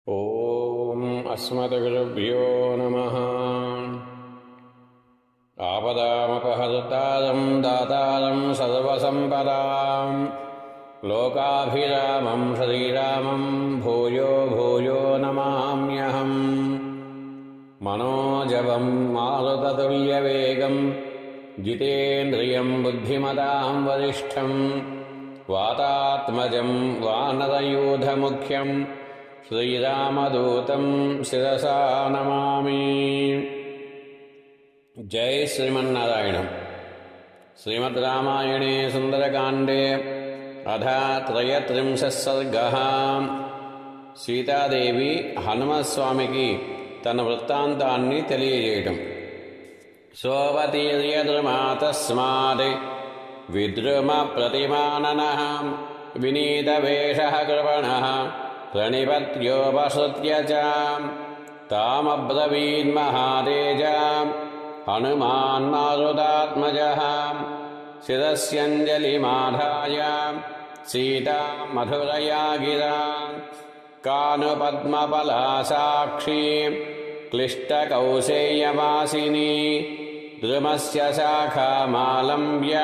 ॐ अस्मद्गुरुभ्यो नमः। आपदामपहर्तारं दातारं सर्वसम्पदां लोकाभिरामं श्रीरामं भूयो भूयो नमाम्यहम्। मनोजवं मारुततुल्यवेगं जितेन्द्रियं बुद्धिमतां वरिष्ठं वातात्मजं वानरयूथमुख्यं श्रीरामदूतं शिरसा नमामि। जय श्रीमन्नारायण। श्रीमद् रामायणे सुन्दरकाण्डे अथ 33 सर्गः। సీతాదేవి హనుమస్వామికి తన వృత్తాంతాన్ని తెలియజేయటం. సోవతీర్యద్రుమాతస్మాద్ విద్రుమ ప్రతిమాననః వినీతవేషః కృపణః ప్రణిపత్యోపసృత్య చ తామబ్రవీన్మహాతేజ హనుమాన్ మారుతాత్మజః శిరస్యంజలిమాధాయ సీతా మధురయా గిరా కానుపద్మఫలాసాక్షి క్లిష్టకౌశేయవాసిని ద్రుమస్య శాఖామాలంబ్య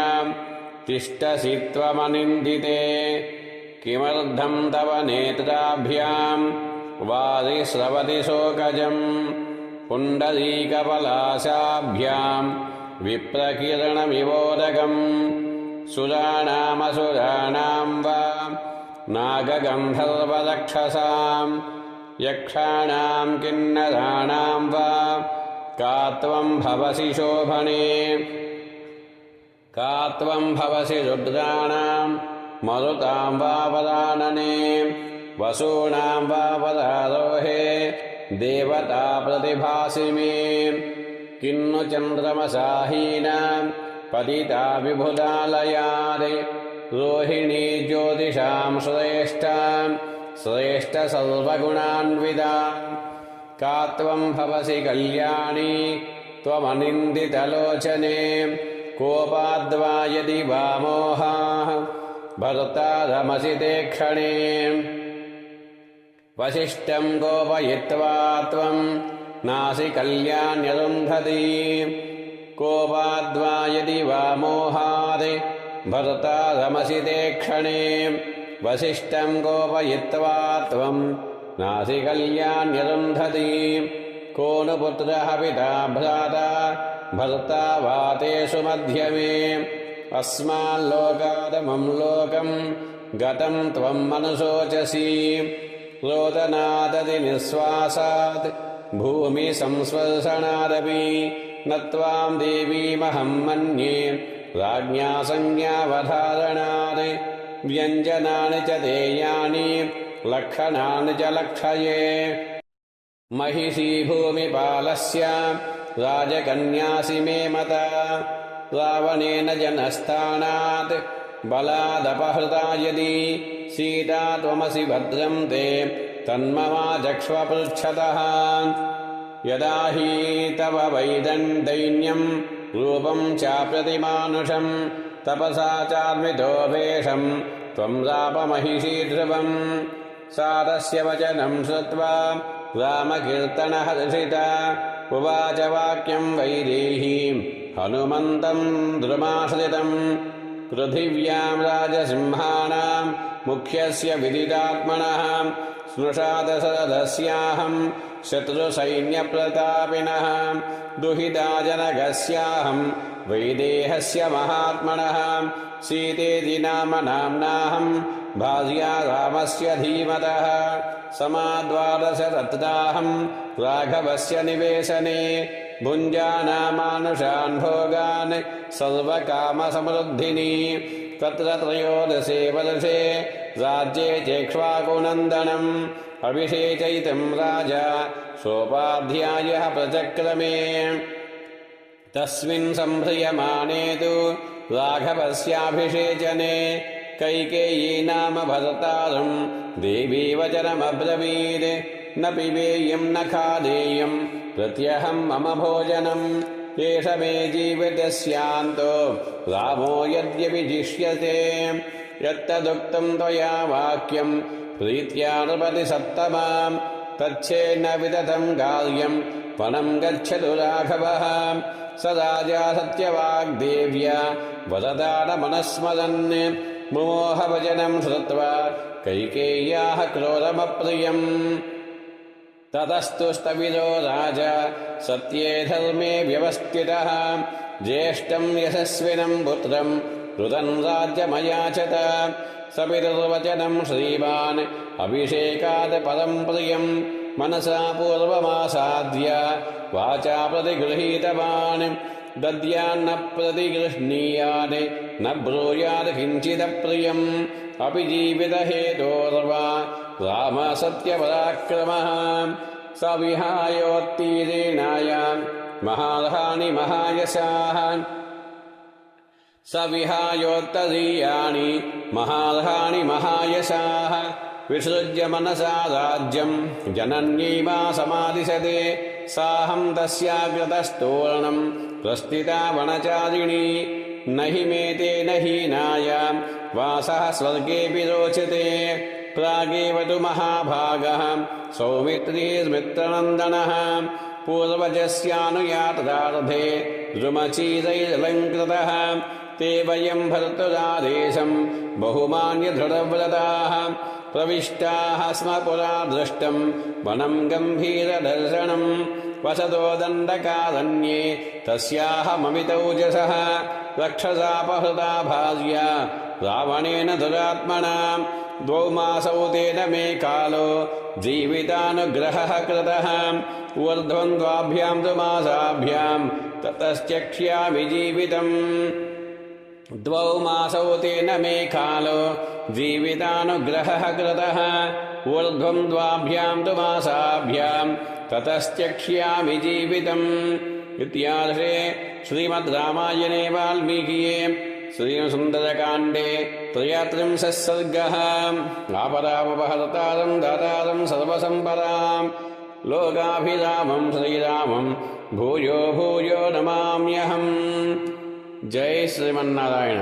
తిష్టసి త్వమనిందితే किमर्थं तव नेत्राभ्यां वारिस्रवति शोकजं पुण्डरीकपलाशाभ्यां विप्रकिरणमिवोदकं सुराणामसुराणां वा नागगन्धर्वरक्षसां यक्षाणां किन्नराणां वा का त्वं भवसि शोभने का त्वं भवसि रुद्राणां मरुतां वा वरानने वसूनां वा वरारोहे देवता प्रतिभासि मे किन्नु चन्द्रमसाहीनां पतिता विभुदालयात् रोहिणी ज्योतिषां श्रेष्ठां सर्वगुणान्वितां का त्वं भवसि कल्याणी त्वमनिन्दितलोचने कोपाद्वा यदि वा मोहाः भर्तारमसि ते क्षणे वसिष्ठं कोपयित्वा त्वं नासि कल्याण्यरुन्धती कोपाद्वा यदि वा मोहात् भर्तारमसि ते क्षणे वसिष्ठं कोपयित्वा त्वं नासि कल्याण्यरुन्धती को नु पुत्रः पिता भ्राता भर्ता वा तेषु मध्यमे अस्माल्लोकादमं लोकं गतं त्वं मनुशोचसि रोदनादति निःश्वासात् भूमिसंस्पर्शनादपि न त्वां देवीमहं मन्ये राज्ञा संज्ञावधारणात् व्यञ्जनानि च देयानि लक्षणानि च लक्षये महिषी भूमिपालस्य राजकन्यासि मे मता रावणेन जनस्थानात् बलादपहृता यदि सीता त्वमसि भद्रं ते तन्ममाचक्ष्व पृच्छतः यदा हि तव वैदन्दैन्यं रूपं चाप्रतिमानुषं तपसा चार्मितो वेषं त्वं रापमहिषी ध्रुवं सा तस्य वचनं श्रुत्वा रामकीर्तनहर्षिता उवाच वाक्यं वैदेहीं हनुमन्तं द्रुमाश्रितं पृथिव्यां राजसिंहानां मुख्यस्य विदितात्मनः स्नुषादशरथस्याहं शत्रुसैन्यप्रतापिनः दुहिता जनकस्याहं वैदेहस्य महात्मनः सीतेति नाम्नाहं भार्या रामस्य धीमतः समाद्वादशरत्नाहं राघवस्य निवेशने भुञ्जानामानुषान् भोगान् सर्वकामसमृद्धिनी तत्र त्रयोदशे वर्षे राज्ये चेक्ष्वाकुनन्दनम् अभिषेचयितं राजा सोपाध्यायः प्रचक्रमे तस्मिन् सम्भ्रियमाणे तु राघवस्याभिषेचने कैकेयी नाम भर्तारं देवी वचनमब्रवीत् न पिबेयं न खादेयं प्रत्यहं मम भोजनम् एष मे जीवितस्यान्तो रामो यद्यपि जिष्यते यत्तदुक्तं त्वया वाक्यं प्रीत्या नृपति सत्तमां तच्छेन्न विदतं कार्यं वनं गच्छतु राघवः स राजा सत्यवाग्देव्या वददानमनस्मरन् मुमोहवचनं श्रुत्वा कैकेय्याः क्रोधमप्रियम् ततस्तु स्थविरो राजा सत्ये धर्मे व्यवस्थितः ज्येष्ठं यशस्विनं पुत्रं ऋतं राज्यमयाचत सपितुर्वचनं श्रीमान् अभिषेकात् परं प्रियं मनसा पूर्वमासाद्य वाचा प्रतिगृहीतवान् दद्यान्न प्रतिगृह्णीयात् न ब्रूयात् किञ्चिदप्रियम् अपि जीवितहेतोर्वा राम सत्यपराक्रमः स विहायोत्तीरेणायां महारहाणि महायशाः स विहायोत्तरीयाणि महारहाणि महायशाः विसृज्य मनसा राज्यं जनन्यैमा समादिशते साहं तस्याग्रतस्तोरणं प्रस्थिता वनचारिणी न हि मेतेन हीनायां वासः स्वर्गेऽपि रोचते प्रागेव तु महाभागः सौमित्रीर्मित्रनन्दनः पूर्वजस्यानुयात्रार्धे द्रुमचीरैरलङ्कृतः ते वयं भर्तुरादेशं बहुमान्यदृढव्रताः प्रविष्टाः स्म पुरा दृष्टं वनं गम्भीरदर्शनं वसतो दण्डकारण्ये तस्याः ममितौजसः रक्षसापहृता भार्या रावणेन दुरात्मना 2 मासौ तेन मे कालो जीवितानुग्रहः कृतः ऊर्ध्वं 2 मासाभ्यां ततश्चक्ष्यामि जीवितम् 2 मासौ तेन मे कालो जीवितानुग्रहः कृतः ऊर्ध्वं 2 मासाभ्यां ततश्चक्ष्यामि जीवितम् इत्यार्षे श्रीमद् रामायणे वाल्मीकिये श्रीसुन्दरकाण्डे 33 सर्गः आपदापहर्तारं दातारं सर्वसम्पदां लोकाभिरामं श्रीरामं भूयो भूयो नमाम्यहम् जय श्रीमन्नारायण।